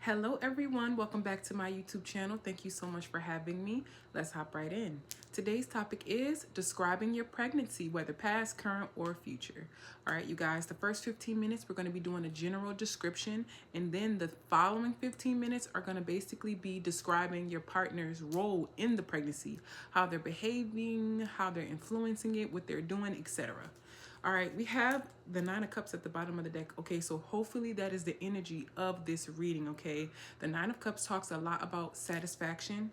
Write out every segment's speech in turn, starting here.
Hello everyone, welcome back to my YouTube channel. Thank you so much for having me. Let's hop right in. Today's topic is describing your pregnancy, whether past, current, or future. All right, you guys, the first 15 minutes we're going to be doing a general description, and then the following 15 minutes are going to basically be describing your partner's role in the pregnancy, how they're behaving, how they're influencing it, what they're doing, etc. All right, we have the Nine of Cups at the bottom of the deck. Okay, so hopefully that is the energy of this reading, okay? The Nine of Cups talks a lot about satisfaction,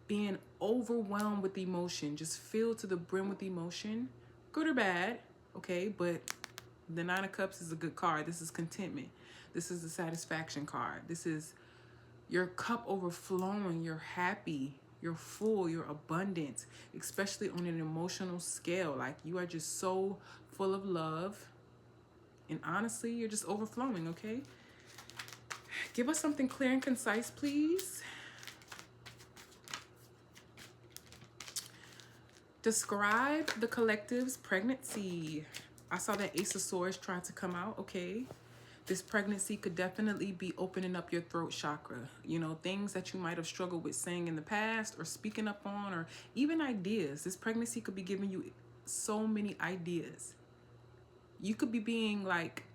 being overwhelmed with emotion, just filled to the brim with emotion, good or bad, okay? But the Nine of Cups is a good card. This is contentment. This is the satisfaction card. This is your cup overflowing, you're happy, you're full, you're abundant, especially on an emotional scale. Like you are just so full of love. And honestly, you're just overflowing, okay? Give us something clear and concise, please. Describe the collective's pregnancy. I saw that Ace of Swords tried to come out, okay? This pregnancy could definitely be opening up your throat chakra. You know, things that you might have struggled with saying in the past or speaking up on, or even ideas. This pregnancy could be giving you so many ideas. You could be being like,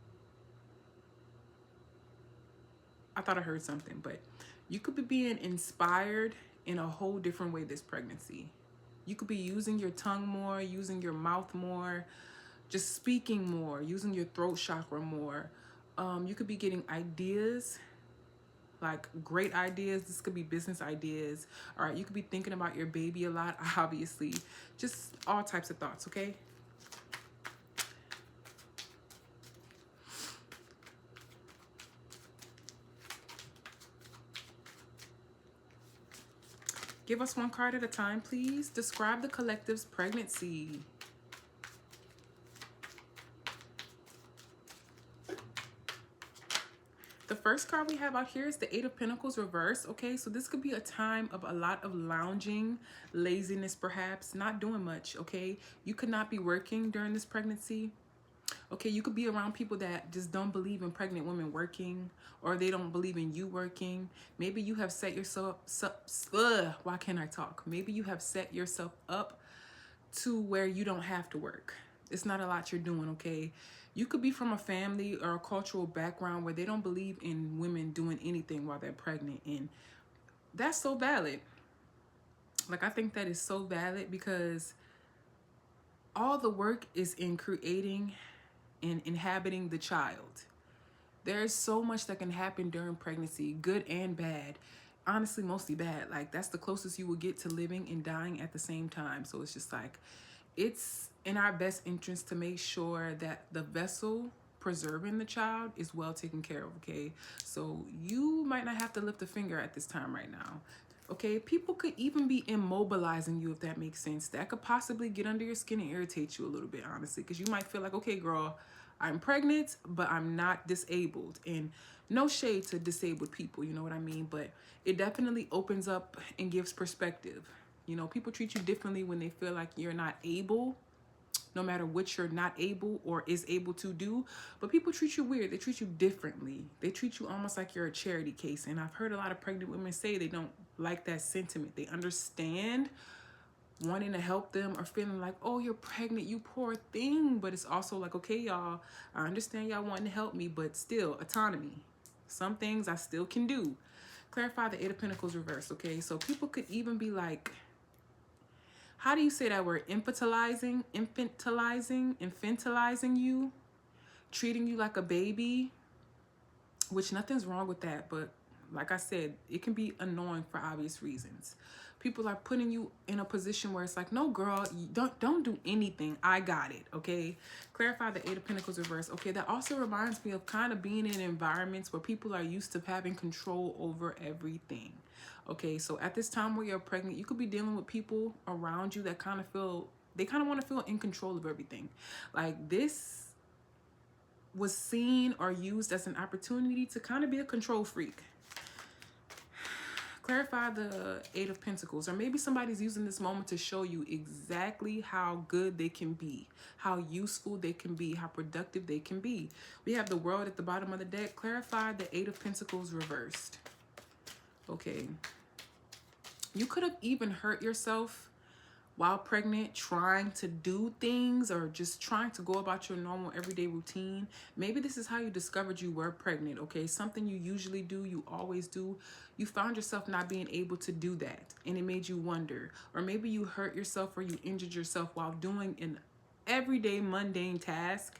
I thought I heard something, but you could be being inspired in a whole different way this pregnancy. You could be using your tongue more, using your mouth more, just speaking more, using your throat chakra more. You could be getting ideas, like great ideas. This could be business ideas. All right, you could be thinking about your baby a lot, obviously. Just all types of thoughts, okay? Give us one card at a time, please. Describe the collective's pregnancy. The first card we have out here is the Eight of Pentacles reverse. Okay, so this could be a time of a lot of lounging, laziness perhaps, not doing much, okay? You could not be working during this pregnancy. Okay, you could be around people that just don't believe in pregnant women working, or they don't believe in you working. Maybe you have set yourself, why can't I talk? Maybe you have set yourself up to where you don't have to work. It's not a lot you're doing, okay? You could be from a family or a cultural background where they don't believe in women doing anything while they're pregnant, and that's so valid. Like, I think that is so valid because all the work is in creating and inhabiting the child. There's so much that can happen during pregnancy, good and bad. Honestly, mostly bad. Like, that's the closest you will get to living and dying at the same time. So it's just like, it's in our best interest to make sure that the vessel preserving the child is well taken care of, okay? So you might not have to lift a finger at this time right now. Okay, people could even be immobilizing you, if that makes sense. That could possibly get under your skin and irritate you a little bit, honestly, because you might feel like, okay, girl, I'm pregnant, but I'm not disabled. And no shade to disabled people, you know what I mean? But it definitely opens up and gives perspective. You know, people treat you differently when they feel like you're not able, no matter what you're not able or is able to do. But people treat you weird. They treat you differently. They treat you almost like you're a charity case. And I've heard a lot of pregnant women say they don't like that sentiment. They understand wanting to help them or feeling like, oh, you're pregnant, you poor thing. But it's also like, okay, y'all, I understand y'all wanting to help me, but still, autonomy. Some things I still can do. Clarify the Eight of Pentacles reverse, okay? So people could even be like, how do you say that word? Infantilizing you, treating you like a baby, which nothing's wrong with that. But like I said, it can be annoying for obvious reasons. People are putting you in a position where it's like, no, girl, you don't do anything. I got it, okay? Clarify the Eight of Pentacles reverse. Okay, that also reminds me of kind of being in environments where people are used to having control over everything. Okay, so at this time where you're pregnant, you could be dealing with people around you that kind of feel, they kind of want to feel in control of everything. Like, this was seen or used as an opportunity to kind of be a control freak. Clarify the Eight of Pentacles, or maybe somebody's using this moment to show you exactly how good they can be, how useful they can be, how productive they can be. We have the World at the bottom of the deck. Clarify the Eight of Pentacles reversed. Okay. You could have even hurt yourself while pregnant, trying to do things or just trying to go about your normal everyday routine. Maybe this is how you discovered you were pregnant, okay? Something you usually do, you always do. You found yourself not being able to do that, and it made you wonder. Or maybe you hurt yourself or you injured yourself while doing an everyday mundane task,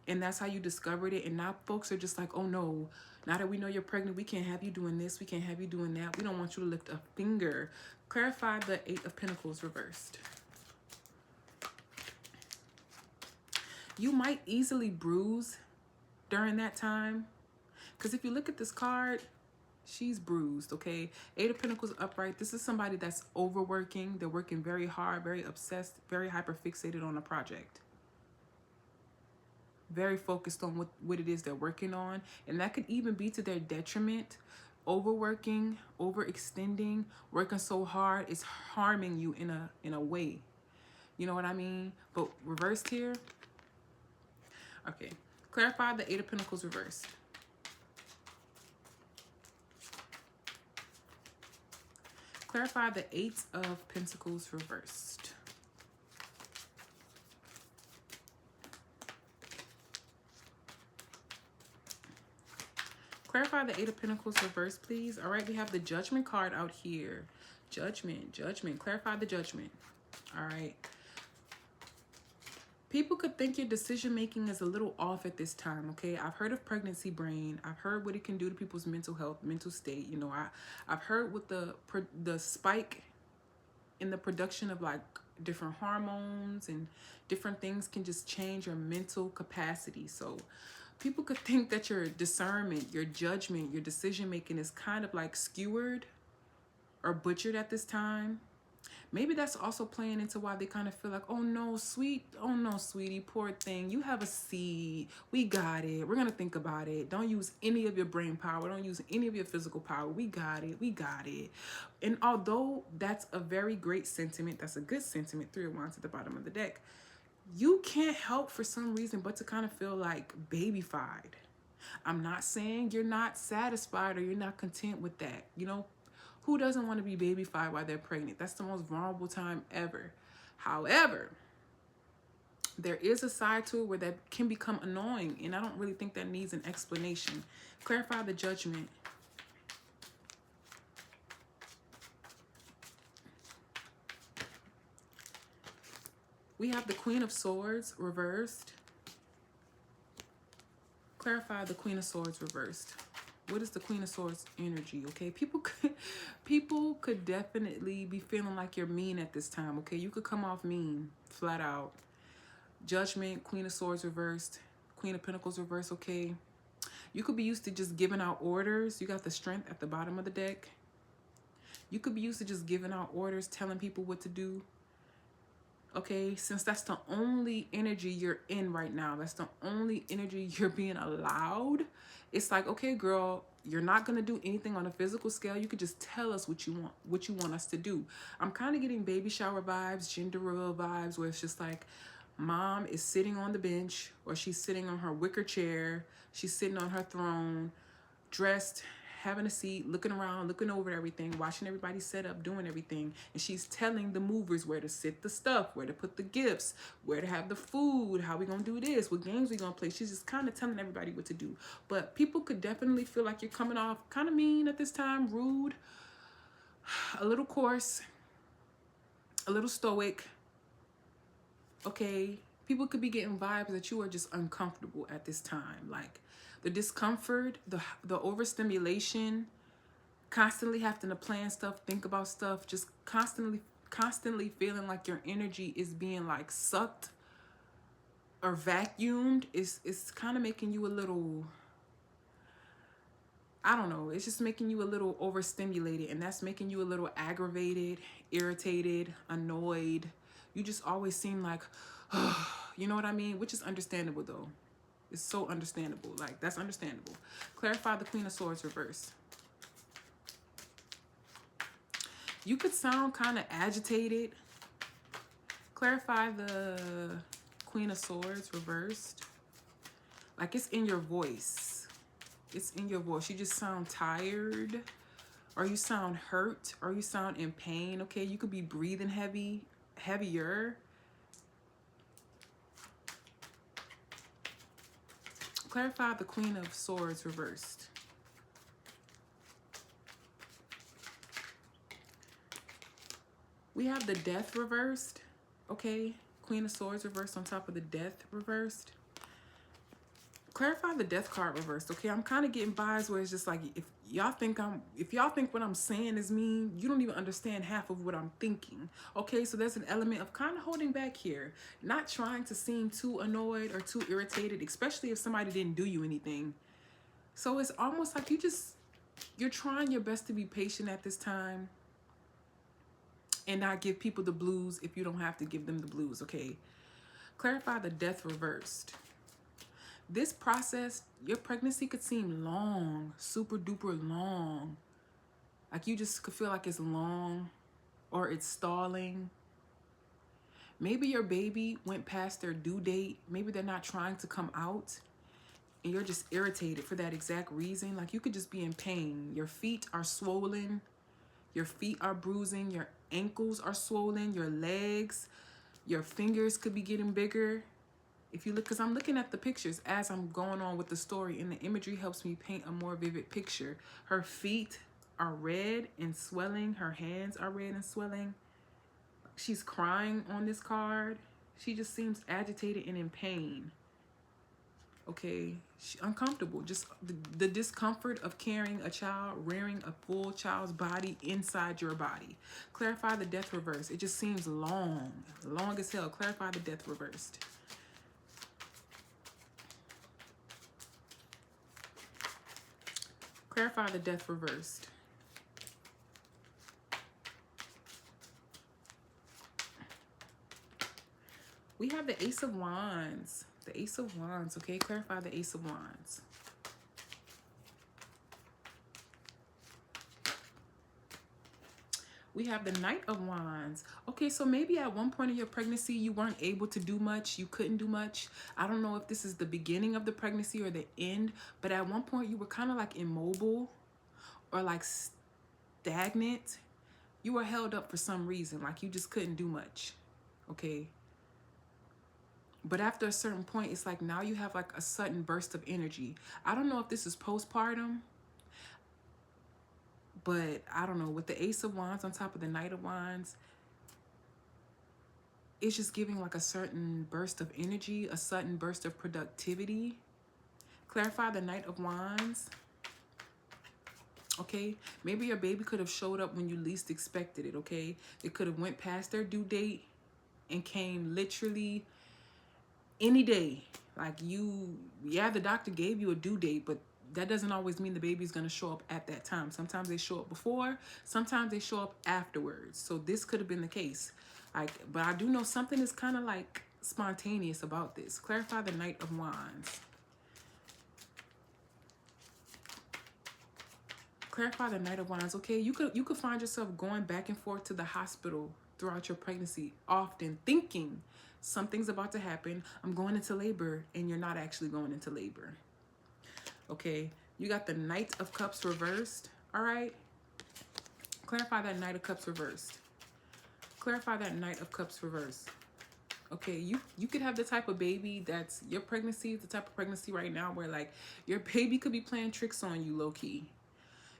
and that's how you discovered it. And now folks are just like, oh no, now that we know you're pregnant, we can't have you doing this, we can't have you doing that, we don't want you to lift a finger. Clarify the Eight of Pentacles reversed. You might easily bruise during that time, because if you look at this card, she's bruised, okay? Eight of Pentacles upright. This is somebody that's overworking. They're working very hard, very obsessed, very hyperfixated on a project. Very focused on what it is they're working on. And that could even be to their detriment. Overworking, overextending, working so hard is harming you in a way. You know what I mean? But reversed here. Okay. Clarify the Eight of Pentacles reversed. Clarify the Eight of Pentacles reversed. Clarify the Eight of Pentacles reversed, please. All right, we have the Judgment card out here. Judgment, Judgment. Clarify the Judgment. All right. People could think your decision-making is a little off at this time, okay? I've heard of pregnancy brain. I've heard what it can do to people's mental health, mental state. You know, I've heard with the spike in the production of like different hormones and different things can just change your mental capacity. So people could think that your discernment, your judgment, your decision-making is kind of like skewered or butchered at this time. Maybe that's also playing into why they kind of feel like, oh no, sweetie, poor thing. You have a seed. We got it. We're going to think about it. Don't use any of your brain power. Don't use any of your physical power. We got it. We got it. And although that's a very great sentiment, that's a good sentiment, Three of Wands at the bottom of the deck, you can't help for some reason but to kind of feel like babyfied. I'm not saying you're not satisfied or you're not content with that. You know, who doesn't want to be babyfied while they're pregnant? That's the most vulnerable time ever. However, there is a side to it where that can become annoying, and I don't really think that needs an explanation. Clarify the Judgment. We have the Queen of Swords reversed. Clarify the Queen of Swords reversed. What is the Queen of Swords energy? Okay, people could definitely be feeling like you're mean at this time. Okay, you could come off mean, flat out. Judgment, Queen of Swords reversed, Queen of Pentacles reversed. Okay, you could be used to just giving out orders. You got the Strength at the bottom of the deck. You could be used to just giving out orders, telling people what to do. Okay, since that's the only energy you're in right now, that's the only energy you're being allowed, it's like, okay, girl, you're not going to do anything on a physical scale. You could just tell us what you want us to do. I'm kind of getting baby shower vibes, gender reveal vibes, where it's just like mom is sitting on the bench or she's sitting on her wicker chair. She's sitting on her throne, dressed, having a seat, looking around, looking over everything, watching everybody set up, doing everything. And she's telling the movers where to sit the stuff, where to put the gifts, where to have the food, how we gonna do this, what games we gonna play. She's just kind of telling everybody what to do. But people could definitely feel like you're coming off kind of mean at this time, rude, a little coarse, a little stoic. Okay, people could be getting vibes that you are just uncomfortable at this time. Like the discomfort, the overstimulation, constantly having to plan stuff, think about stuff, just constantly feeling like your energy is being like sucked or vacuumed. It's kind of making you a little, I don't know, it's just making you a little overstimulated, and that's making you a little aggravated, irritated, annoyed. You just always seem like, you know what I mean? Which is understandable though. It's so understandable. Like, that's understandable. Clarify the Queen of Swords reversed. You could sound kind of agitated. Clarify the Queen of Swords reversed. Like, it's in your voice. It's in your voice. You just sound tired or you sound hurt, or you sound in pain, okay? You could be breathing heavier. Clarify the Queen of Swords reversed. We have the Death reversed, okay? Queen of Swords reversed on top of the Death reversed. Clarify the Death card reversed, okay? I'm kind of getting vibes where it's just like, if y'all think what I'm saying is mean, you don't even understand half of what I'm thinking, okay? So there's an element of kind of holding back here, not trying to seem too annoyed or too irritated, especially if somebody didn't do you anything. So it's almost like you're trying your best to be patient at this time and not give people the blues if you don't have to give them the blues, okay? Clarify the Death reversed. This process, your pregnancy could seem long, super duper long. Like you just could feel like it's long or it's stalling. Maybe your baby went past their due date. Maybe they're not trying to come out and you're just irritated for that exact reason. Like you could just be in pain. Your feet are swollen. Your feet are bruising. Your ankles are swollen. Your legs, your fingers could be getting bigger. If you look, because I'm looking at the pictures as I'm going on with the story, and the imagery helps me paint a more vivid picture. Her feet are red and swelling. Her hands are red and swelling. She's crying on this card. She just seems agitated and in pain. Okay, uncomfortable. Just the discomfort of carrying a child, rearing a full child's body inside your body. Clarify the Death reversed. It just seems long as hell. Clarify the Death reversed. Clarify the Death reversed. We have the Ace of Wands. The Ace of Wands, okay? Clarify the Ace of Wands. We have the Knight of Wands. Okay, so maybe at one point in your pregnancy, you weren't able to do much. You couldn't do much. I don't know if this is the beginning of the pregnancy or the end, but at one point you were kind of like immobile or like stagnant. You were held up for some reason, like you just couldn't do much, okay? But after a certain point, it's like now you have like a sudden burst of energy. I don't know if this is postpartum, but I don't know, with the Ace of Wands on top of the Knight of Wands, it's just giving like a certain burst of energy, a sudden burst of productivity. Clarify the Knight of Wands. Okay, maybe your baby could have showed up when you least expected it, okay? They could have went past their due date and came literally any day. Like yeah, the doctor gave you a due date, but that doesn't always mean the baby's going to show up at that time. Sometimes they show up before, sometimes they show up afterwards. So this could have been the case. But I do know something is kind of like spontaneous about this. Clarify the Knight of Wands. Clarify the Knight of Wands. Okay, you could find yourself going back and forth to the hospital throughout your pregnancy, often thinking something's about to happen. I'm going into labor, and you're not actually going into labor. Okay, you got the Knight of Cups reversed. All right, clarify that Knight of Cups reversed. Clarify that Knight of Cups reversed. Okay, you could have the type of baby that's your pregnancy, the type of pregnancy right now where like your baby could be playing tricks on you low-key.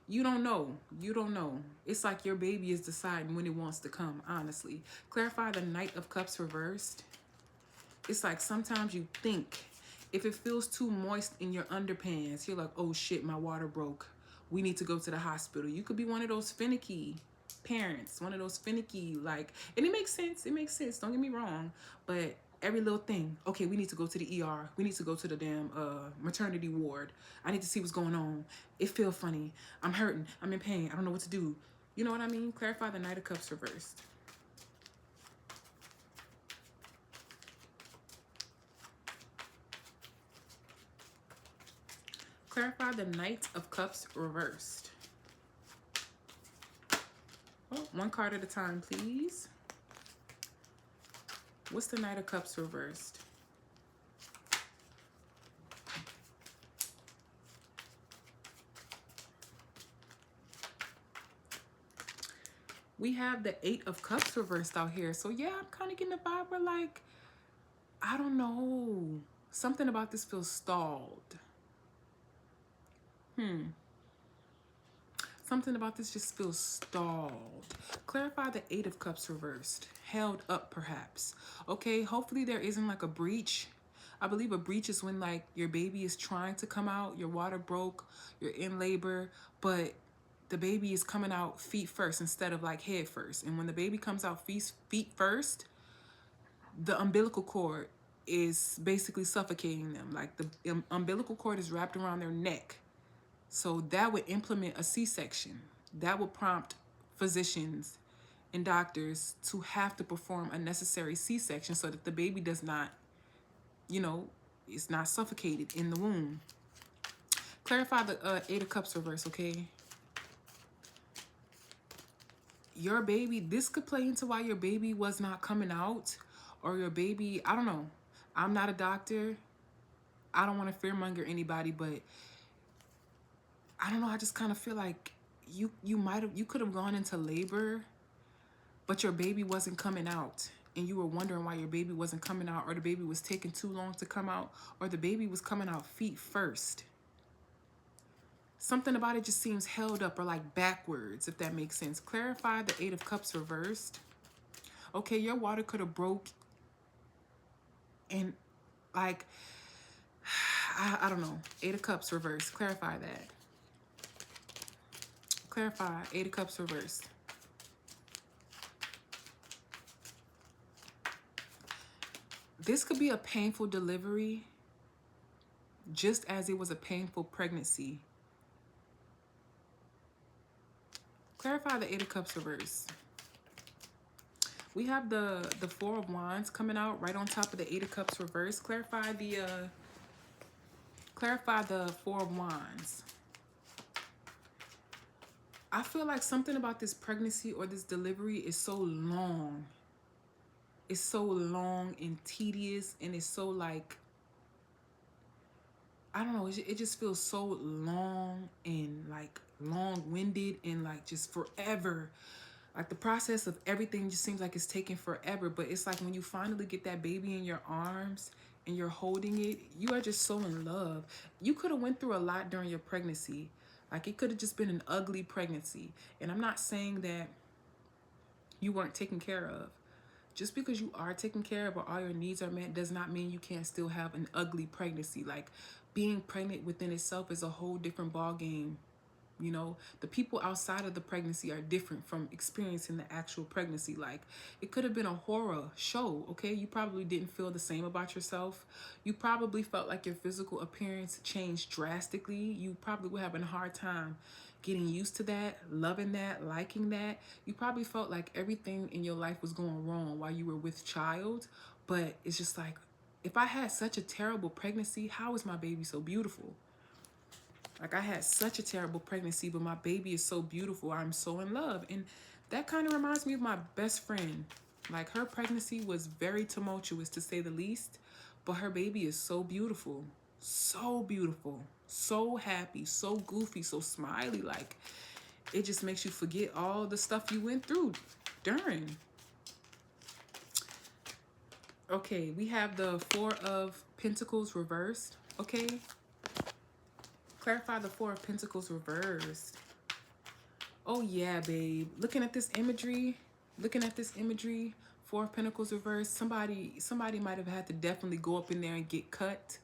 You don't know. You don't know. It's like your baby is deciding when it wants to come, honestly. Clarify the Knight of Cups reversed. It's like sometimes you think if it feels too moist in your underpants, you're like, oh shit, my water broke. We need to go to the hospital. You could be one of those finicky parents, one of those finicky, like, and it makes sense. It makes sense. Don't get me wrong. But every little thing, okay, we need to go to the ER. We need to go to the damn maternity ward. I need to see what's going on. It feels funny. I'm hurting. I'm in pain. I don't know what to do. You know what I mean? Clarify the Knight of Cups reversed. Clarify the Knight of Cups reversed. Oh, one card at a time, please. What's the Knight of Cups reversed? We have the Eight of Cups reversed out here. So yeah, I'm kind of getting the vibe where like, I don't know. Something about this feels stalled. Something about this just feels stalled. Clarify the Eight of Cups reversed. Held up, perhaps. Okay, hopefully there isn't like a breach. I believe a breach is when like your baby is trying to come out, your water broke, you're in labor, but the baby is coming out feet first instead of like head first. And when the baby comes out feet first, the umbilical cord is basically suffocating them. Like the umbilical cord is wrapped around their neck. So that would implement a C-section. That would prompt physicians and doctors to have to perform a necessary C-section so that the baby does not, you know, is not suffocated in the womb. Clarify the Eight of Cups reverse, okay? Your baby, this could play into why your baby was not coming out, or your baby, I don't know. I'm not a doctor. I don't want to fearmonger anybody, but I don't know. I just kind of feel like you could have gone into labor, but your baby wasn't coming out, and you were wondering why your baby wasn't coming out, or the baby was taking too long to come out, or the baby was coming out feet first. Something about it just seems held up or like backwards, if that makes sense. Clarify the Eight of Cups reversed. Okay, your water could have broke, and like, I don't know. Eight of Cups reversed. Clarify that. Clarify. Eight of Cups reversed. This could be a painful delivery, just as it was a painful pregnancy. Clarify the Eight of Cups reverse. We have the Four of Wands coming out right on top of the Eight of Cups reverse. Clarify the Four of Wands. I feel like something about this pregnancy or this delivery is so long. It's so long and tedious, and it's so like, I don't know, it just feels so long and like long-winded and like just forever. Like the process of everything just seems like it's taking forever, but it's like when you finally get that baby in your arms and you're holding it, you are just so in love. You could have went through a lot during your pregnancy. Like it could have just been an ugly pregnancy. And I'm not saying that you weren't taken care of. Just because you are taken care of or all your needs are met does not mean you can't still have an ugly pregnancy. Like being pregnant within itself is a whole different ball game. You know, the people outside of the pregnancy are different from experiencing the actual pregnancy. Like it could have been a horror show, okay? You probably didn't feel the same about yourself. You probably felt like your physical appearance changed drastically. You probably were having a hard time getting used to that, loving that, liking that. You probably felt like everything in your life was going wrong while you were with child. But it's just like, if I had such a terrible pregnancy, how is my baby so beautiful? Like I had such a terrible pregnancy, but my baby is so beautiful. I'm so in love. And that kind of reminds me of my best friend. Like her pregnancy was very tumultuous to say the least, but her baby is so beautiful, so happy, so goofy, so smiley. Like it just makes you forget all the stuff you went through during. Okay, we have the Four of Pentacles reversed, okay? Clarify the Four of Pentacles reversed. Oh yeah, babe. Looking at this imagery, Four of Pentacles reversed. Somebody might have had to definitely go up in there and get cut.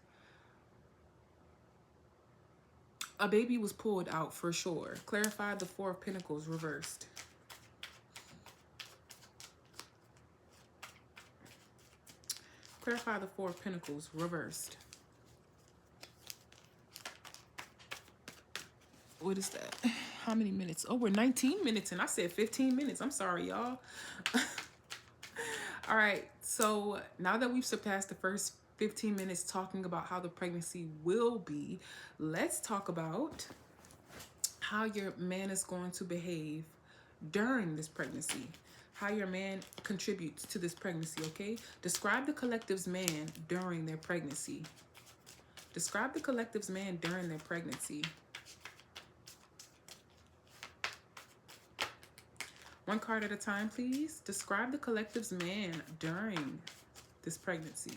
A baby was pulled out for sure. Clarify the Four of Pentacles reversed. Clarify the Four of Pentacles reversed. What is that? How many minutes? Oh, we're 19 minutes and I said 15 minutes. I'm sorry, y'all. All right. So now that we've surpassed the first 15 minutes talking about how the pregnancy will be, let's talk about how your man is going to behave during this pregnancy. How your man contributes to this pregnancy, okay? Describe the collective's man during their pregnancy. Describe the collective's man during their pregnancy. One card at a time, please. Describe the collective's man during this pregnancy.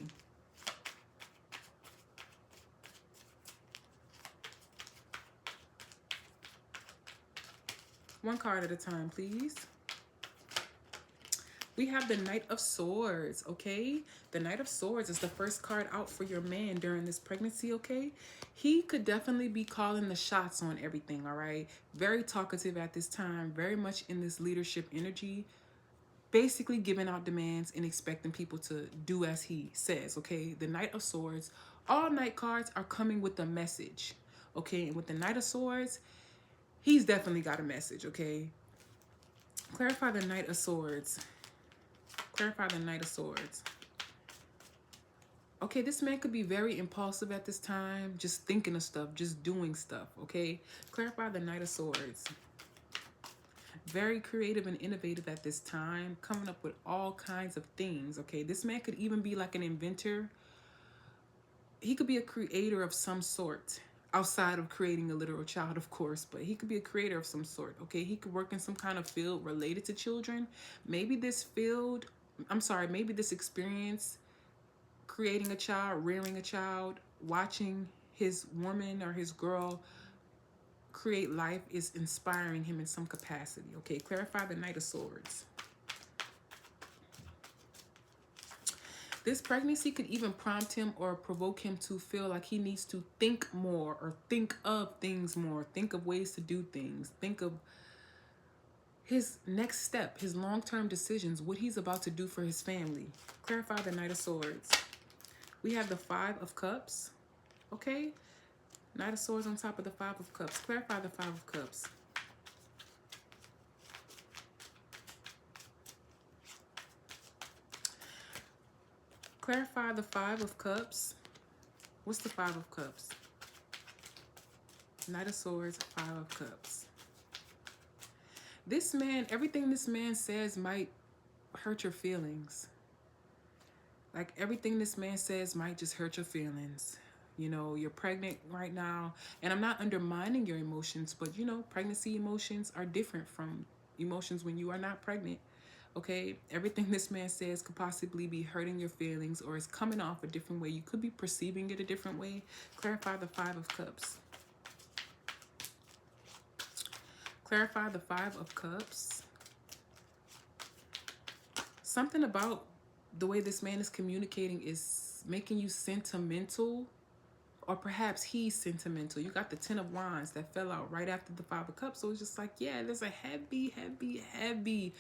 One card at a time, please. We have the Knight of Swords, okay? The Knight of Swords is the first card out for your man during this pregnancy, okay? He could definitely be calling the shots on everything, all right? Very talkative at this time, very much in this leadership energy, basically giving out demands and expecting people to do as he says, okay? The Knight of Swords, all Knight cards are coming with a message, okay? And with the Knight of Swords, he's definitely got a message, okay? Clarify the Knight of Swords. Clarify the Knight of Swords. Okay, this man could be very impulsive at this time, just thinking of stuff, just doing stuff, okay? Clarify the Knight of Swords. Very creative and innovative at this time, coming up with all kinds of things, okay? This man could even be like an inventor. He could be a creator of some sort, outside of creating a literal child, of course, but he could be a creator of some sort, okay? He could work in some kind of field related to children. Maybe this field, maybe this experience, creating a child, rearing a child, watching his woman or his girl create life is inspiring him in some capacity, okay? Clarify the Knight of Swords. This pregnancy could even prompt him or provoke him to feel like he needs to think more or think of things more, think of ways to do things, think of his next step, his long-term decisions, what he's about to do for his family. Clarify the Knight of Swords. We have the Five of Cups, okay? Knight of Swords on top of the Five of Cups. Clarify the Five of Cups. Clarify the Five of Cups. What's the Five of Cups? Knight of Swords, Five of Cups. This man, everything this man says might hurt your feelings. Like everything this man says might just hurt your feelings. You know, you're pregnant right now, and I'm not undermining your emotions, but you know, pregnancy emotions are different from emotions when you are not pregnant. Okay, everything this man says could possibly be hurting your feelings or is coming off a different way. You could be perceiving it a different way. Clarify the Five of Cups. Clarify the Five of Cups. Something about the way this man is communicating is making you sentimental, or perhaps he's sentimental. You got the Ten of Wands that fell out right after the Five of Cups. So it's just like, yeah, there's a heavy, heavy, heavy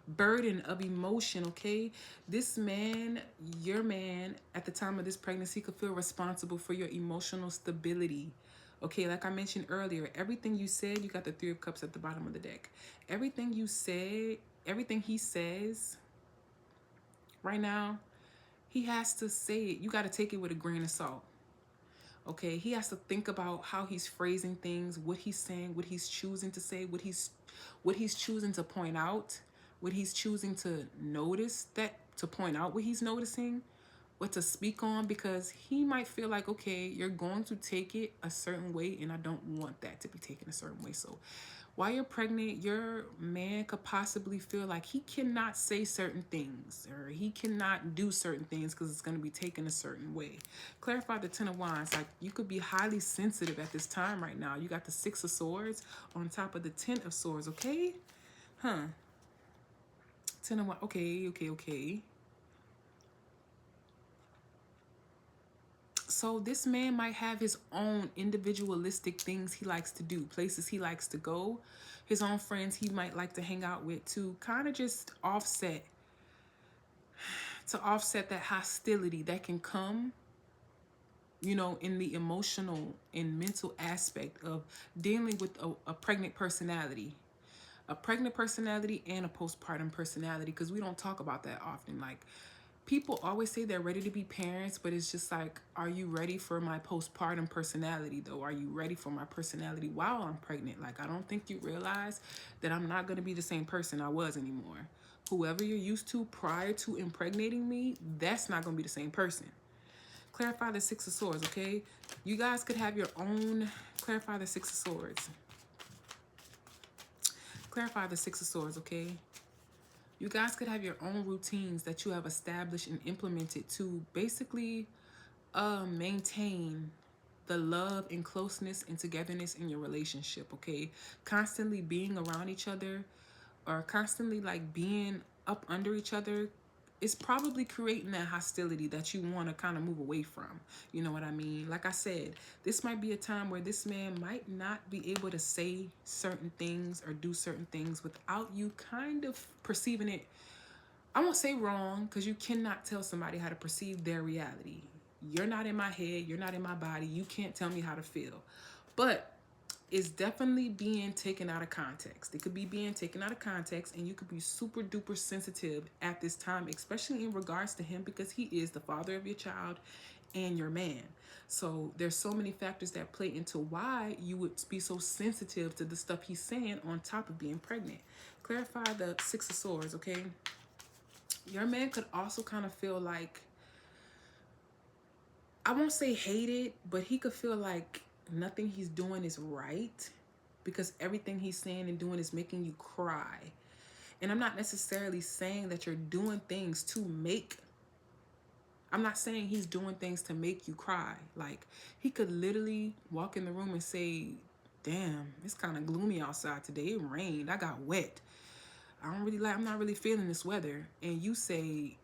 burden of emotion, okay? This man, your man, at the time of this pregnancy could feel responsible for your emotional stability. Okay, like I mentioned earlier, everything you said, you got the Three of Cups at the bottom of the deck. Everything you say, everything he says right now, he has to say it. You got to take it with a grain of salt. Okay, he has to think about how he's phrasing things, what he's saying, what he's choosing to say, what he's choosing to point out, what he's choosing to notice, that to point out what he's noticing, what to speak on, because he might feel like, okay, you're going to take it a certain way and I don't want that to be taken a certain way. So while you're pregnant, your man could possibly feel like he cannot say certain things or he cannot do certain things because it's going to be taken a certain way. Clarify the Ten of Wands. Like, you could be highly sensitive at this time right now. You got the Six of Swords on top of the Ten of Swords, okay? Ten of Wands. Okay. So this man might have his own individualistic things he likes to do, places he likes to go, his own friends he might like to hang out with to kind of just offset that hostility that can come, you know, in the emotional and mental aspect of dealing with a pregnant personality. A pregnant personality and a postpartum personality, because we don't talk about that often. Like, people always say they're ready to be parents, but it's just like, are you ready for my postpartum personality though? Are you ready for my personality while I'm pregnant? Like, I don't think you realize that I'm not going to be the same person I was anymore. Whoever you're used to prior to impregnating me, that's not going to be the same person. Clarify the Six of Swords, okay? You guys could have your own. Clarify the Six of Swords. Clarify the Six of Swords, okay? You guys could have your own routines that you have established and implemented to basically maintain the love and closeness and togetherness in your relationship, okay? Constantly being around each other or constantly like being up under each other is probably creating that hostility that you want to kind of move away from. You know what I mean? Like I said, this might be a time where this man might not be able to say certain things or do certain things without you kind of perceiving it. I won't say wrong, because you cannot tell somebody how to perceive their reality. You're not in my head, you're not in my body, you can't tell me how to feel. But it's definitely being taken out of context. It could be being taken out of context, and you could be super duper sensitive at this time, especially in regards to him, because he is the father of your child and your man. So there's so many factors that play into why you would be so sensitive to the stuff he's saying on top of being pregnant. Clarify the Six of Swords, okay? Your man could also kind of feel like, I won't say hated, but he could feel like nothing he's doing is right because everything he's saying and doing is making you cry. And I'm not necessarily saying that you're doing things to make, I'm not saying he's doing things to make you cry. Like, he could literally walk in the room and say, damn, it's kind of gloomy outside today. It rained. I got wet. I'm not really feeling this weather. And you say,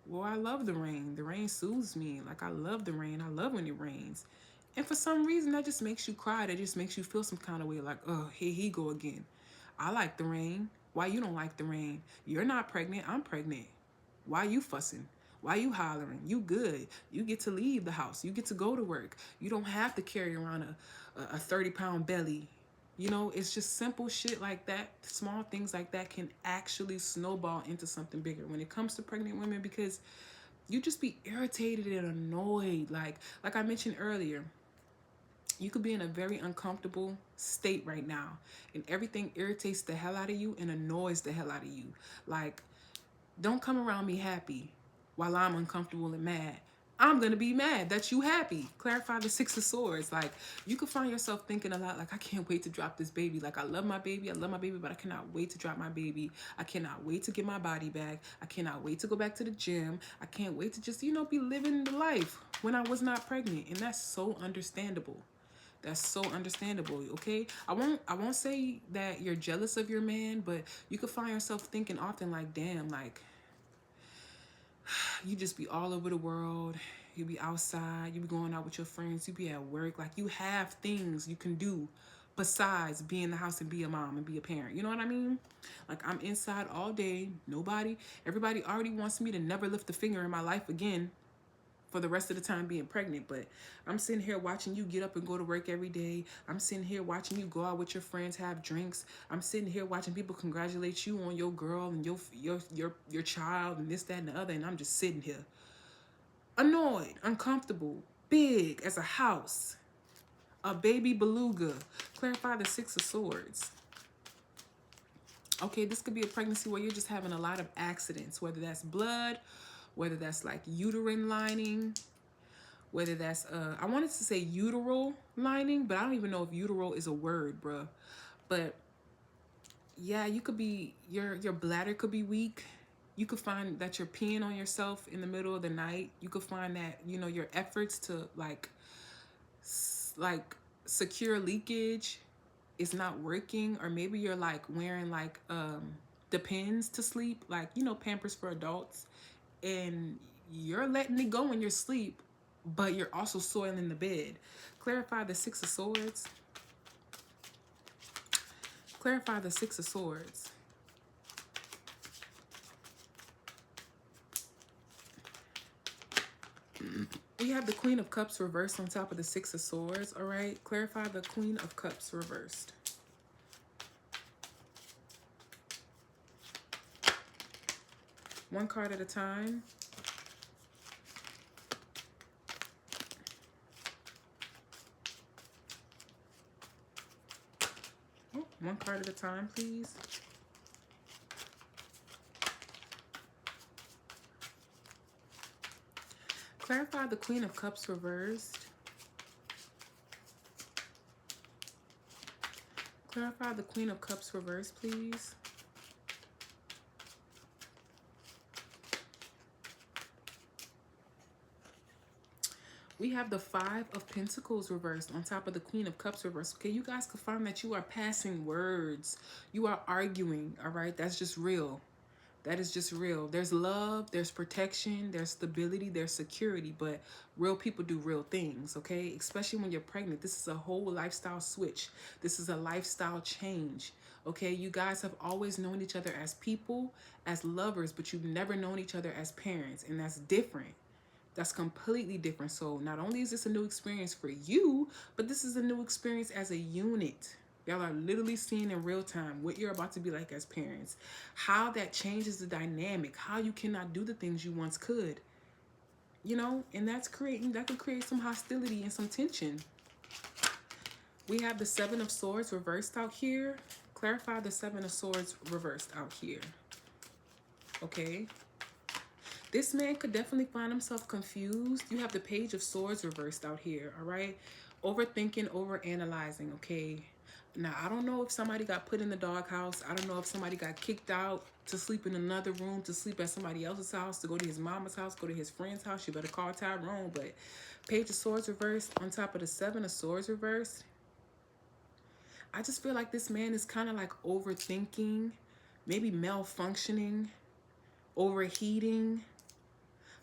well, I love the rain. The rain soothes me. Like, I love the rain. I love when it rains. And for some reason, that just makes you cry. That just makes you feel some kind of way. Like, oh, here he go again. I like the rain. Why you don't like the rain? You're not pregnant. I'm pregnant. Why you fussing? Why you hollering? You good. You get to leave the house. You get to go to work. You don't have to carry around a 30-pound belly. You know, it's just simple shit like that. Small things like that can actually snowball into something bigger when it comes to pregnant women, because you just be irritated and annoyed. Like I mentioned earlier, you could be in a very uncomfortable state right now, and everything irritates the hell out of you and annoys the hell out of you. Like, don't come around me happy while I'm uncomfortable and mad. I'm going to be mad that you happy. Clarify the Six of Swords. Like, you could find yourself thinking a lot like, I can't wait to drop this baby. Like, I love my baby, but I cannot wait to drop my baby. I cannot wait to get my body back. I cannot wait to go back to the gym. I can't wait to just, be living the life when I was not pregnant. And that's so understandable. That's so understandable, okay? I won't say that you're jealous of your man, but you could find yourself thinking often like, damn, like, you just be all over the world. You be outside. You be going out with your friends. You be at work. Like, you have things you can do besides be in the house and be a mom and be a parent. You know what I mean? Like, I'm inside all day. Everybody already wants me to never lift a finger in my life again for the rest of the time being pregnant. But I'm sitting here watching you get up and go to work every day. I'm sitting here watching you go out with your friends, have drinks. I'm sitting here watching people congratulate you on your girl and your child and this, that, and the other. And I'm just sitting here annoyed, uncomfortable, big as a house, a baby beluga. Clarify the Six of Swords. Okay, this could be a pregnancy where you're just having a lot of accidents, whether that's blood, whether that's like uterine lining, whether that's, I wanted to say uteral lining, but I don't even know if uteral is a word, bruh. But yeah, you could be, your bladder could be weak. You could find that you're peeing on yourself in the middle of the night. You could find that, your efforts to like secure leakage is not working, or maybe you're like wearing like Depends to sleep, like, Pampers for adults, and you're letting it go in your sleep, but you're also soiling the bed. Clarify the Six of Swords. Clarify the Six of Swords. We have the Queen of Cups reversed on top of the Six of Swords, all right? Clarify the Queen of Cups reversed. One card at a time. Oh, one card at a time, please. Clarify the Queen of Cups reversed. Clarify the Queen of Cups reversed, please. We have the Five of Pentacles reversed on top of the Queen of Cups reversed. Okay, you guys confirm that you are passing words. You are arguing, all right? That's just real. That is just real. There's love, there's protection, there's stability, there's security, but real people do real things, okay? Especially when you're pregnant. This is a whole lifestyle switch. This is a lifestyle change, okay? You guys have always known each other as people, as lovers, but you've never known each other as parents, and that's different. That's completely different. So not only is this a new experience for you, but this is a new experience as a unit. Y'all are literally seeing in real time what you're about to be like as parents, how that changes the dynamic, how you cannot do the things you once could, you know, and that could create some hostility and some tension. We have the Seven of Swords reversed out here. Clarify the Seven of Swords reversed out here. Okay. This man could definitely find himself confused. You have the Page of Swords reversed out here, all right? Overthinking, overanalyzing, okay? Now, I don't know if somebody got put in the doghouse. I don't know if somebody got kicked out to sleep in another room, to sleep at somebody else's house, to go to his mama's house, go to his friend's house. You better call Tyrone. But Page of Swords reversed on top of the Seven of Swords reversed. I just feel like this man is kind of like overthinking, maybe malfunctioning, overheating,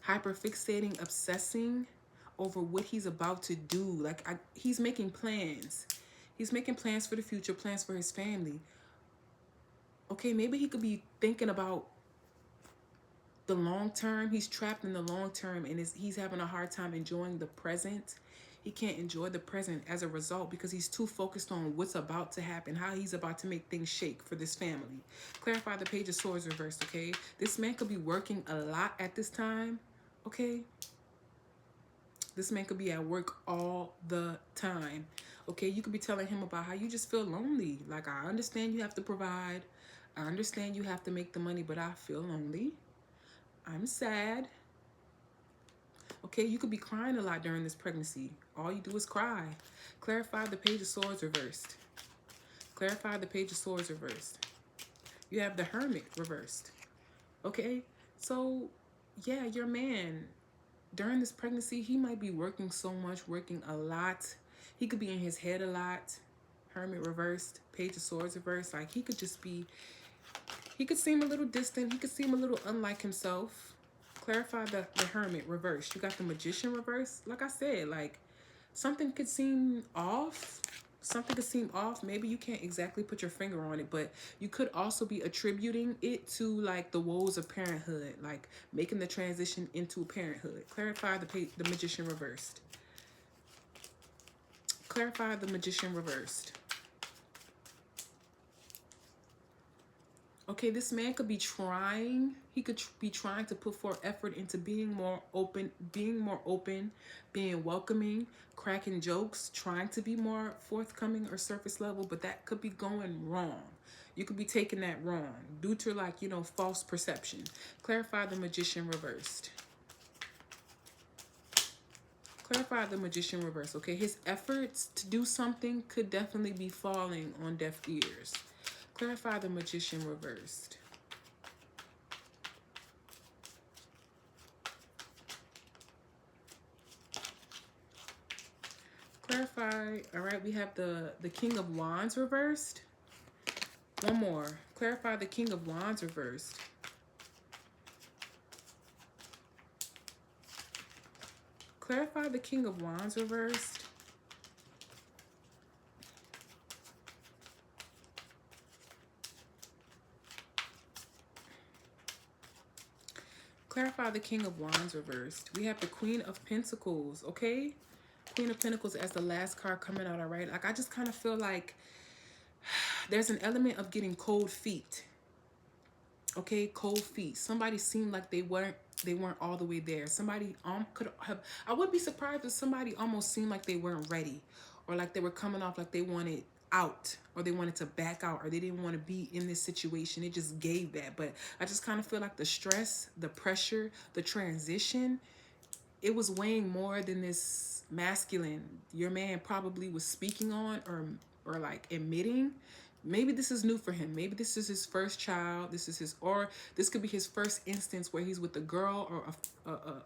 hyperfixating, obsessing over what he's about to do. Like he's making plans. He's making plans for the future, plans for his family. Okay, maybe he could be thinking about the long term. He's trapped in the long term and he's having a hard time enjoying the present. He can't enjoy the present as a result because he's too focused on what's about to happen, how he's about to make things shake for this family. Clarify the Page of Swords reversed, okay? This man could be working a lot at this time, okay? This man could be at work all the time, okay? You could be telling him about how you just feel lonely. Like, I understand you have to provide. I understand you have to make the money, but I feel lonely. I'm sad. Okay, you could be crying a lot during this pregnancy. All you do is cry. Clarify the Page of Swords reversed. Clarify the Page of Swords reversed. You have the Hermit reversed. Okay, so yeah, your man, during this pregnancy, he might be working so much, working a lot. He could be in his head a lot. Hermit reversed, Page of Swords reversed. Like he could just be, he could seem a little distant. He could seem a little unlike himself. Clarify the Hermit reversed. You got the Magician reversed. Like I said, like something could seem off. Something could seem off. Maybe you can't exactly put your finger on it, but you could also be attributing it to like the woes of parenthood, like making the transition into parenthood. Clarify the Magician reversed. Clarify the Magician reversed. Okay, this man could be trying, he could be trying to put forth effort into being more open, being welcoming, cracking jokes, trying to be more forthcoming or surface level, but that could be going wrong. You could be taking that wrong due to like, you know, false perception. Clarify the Magician reversed. Clarify the Magician reversed. Okay, his efforts to do something could definitely be falling on deaf ears. Clarify the Magician reversed. Clarify. All right, we have the King of Wands reversed. One more. Clarify the King of Wands reversed. Clarify the King of Wands reversed. Clarify the King of Wands reversed. We have the Queen of Pentacles, okay? Queen of Pentacles as the last card coming out, all right? Like, I just kind of feel like there's an element of getting cold feet, okay? Cold feet. Somebody seemed like they weren't all the way there. Somebody could have, I wouldn't be surprised if somebody almost seemed like they weren't ready, or like they were coming off like they wanted out, or they wanted to back out, or they didn't want to be in this situation. It just gave that. But I just kind of feel like the stress, the pressure, the transition, it was weighing more than this masculine your man probably was speaking on or like admitting. Maybe this is new for him. Maybe this is his first child. This is his, or this could be his first instance where he's with a girl or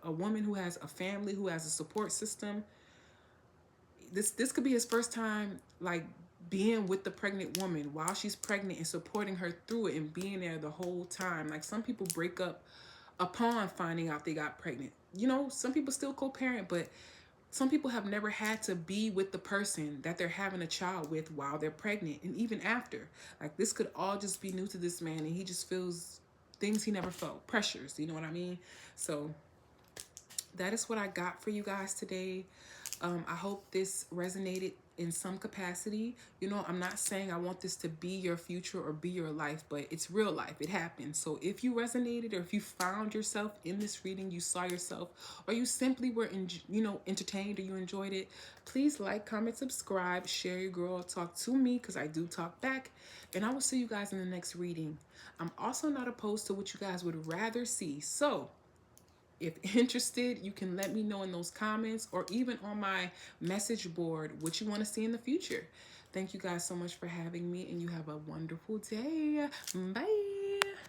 a woman who has a family, who has a support system. This could be his first time, like, being with the pregnant woman while she's pregnant and supporting her through it and being there the whole time. Like, some people break up upon finding out they got pregnant. You know, some people still co-parent, but some people have never had to be with the person that they're having a child with while they're pregnant and even after. Like, this could all just be new to this man, and he just feels things he never felt, pressures, you know what I mean? So that is what I got for you guys today. I hope this resonated in some capacity. You know, I'm not saying I want this to be your future or be your life, but it's real life. It happens. So if you resonated, or if you found yourself in this reading, you saw yourself, or you simply were, entertained, or you enjoyed it, please like, comment, subscribe, share your girl, talk to me, because I do talk back. And I will see you guys in the next reading. I'm also not opposed to what you guys would rather see. So if interested, you can let me know in those comments, or even on my message board, what you want to see in the future. Thank you guys so much for having me, and you have a wonderful day. Bye.